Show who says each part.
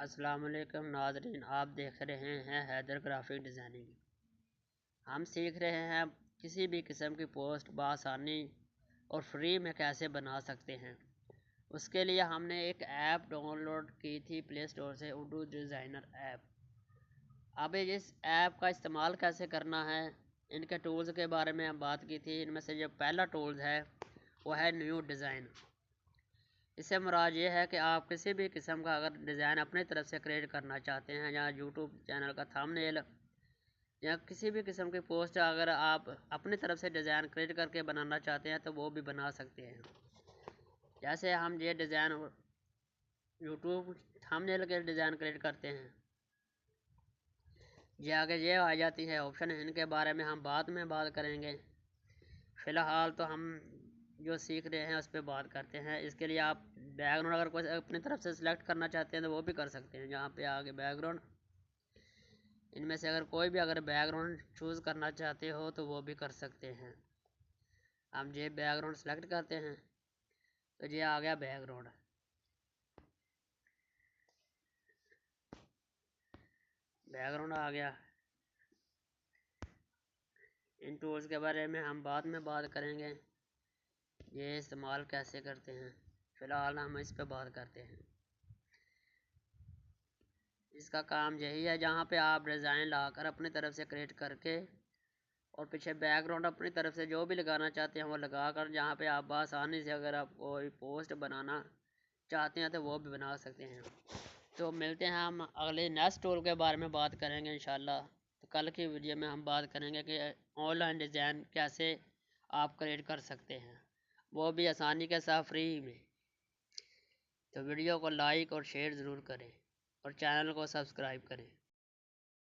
Speaker 1: अस्सलाम वालेकुम नाज़रीन, आप देख रहे हैं हैदर ग्राफिक डिज़ाइनिंग। हम सीख रहे हैं किसी भी किस्म की पोस्ट बआसानी और फ्री में कैसे बना सकते हैं। उसके लिए हमने एक ऐप डाउनलोड की थी प्ले स्टोर से, उर्दू डिज़ाइनर ऐप। अब इस ऐप का इस्तेमाल कैसे करना है, इनके टूल्स के बारे में हम बात की थी। इनमें से जो पहला टूल्स है वो है न्यू डिज़ाइन। इससे मुराद ये है कि आप किसी भी किस्म का अगर डिज़ाइन अपनी तरफ से क्रिएट करना चाहते हैं, या यूट्यूब चैनल का थंबनेल या किसी भी किस्म की पोस्ट अगर आप अपनी तरफ से डिज़ाइन क्रिएट करके बनाना चाहते हैं तो वो भी बना सकते हैं। जैसे हम ये डिज़ाइन यूट्यूब थंबनेल के डिज़ाइन क्रिएट करते हैं, ये आगे ये आ जाती है ऑप्शन, इनके बारे में हम बाद में बात करेंगे। फ़िलहाल तो हम जो सीख रहे हैं उस पर बात करते हैं। इसके लिए आप बैकग्राउंड अगर कोई अपनी तरफ से सिलेक्ट करना चाहते हैं तो वो भी कर सकते हैं। जहाँ पे आगे बैकग्राउंड, इनमें से अगर कोई भी अगर बैकग्राउंड चूज़ करना चाहते हो तो वो भी कर सकते हैं। हम ये बैकग्राउंड सेलेक्ट करते हैं तो ये आ गया बैकग्राउंड। बैकग्राउंड आ गया। इन टूल्स के बारे में हम बाद में बात करेंगे, ये इस्तेमाल कैसे करते हैं। फ़िलहाल हम इस पर बात करते हैं। इसका काम यही है, जहाँ पे आप डिज़ाइन लाकर अपनी तरफ से क्रिएट करके और पीछे बैकग्राउंड अपनी तरफ से जो भी लगाना चाहते हैं वो लगा कर, जहाँ पे आप आसानी से अगर आप कोई पोस्ट बनाना चाहते हैं तो वो भी बना सकते हैं। तो मिलते हैं हम अगले नेक्स्ट टूल के बारे में बात करेंगे इंशाल्लाह। तो कल की वीडियो में हम बात करेंगे कि ऑनलाइन डिज़ाइन कैसे आप क्रिएट कर सकते हैं, वो भी आसानी के साथ फ्री में। तो वीडियो को लाइक और शेयर ज़रूर करें और चैनल को सब्सक्राइब करें।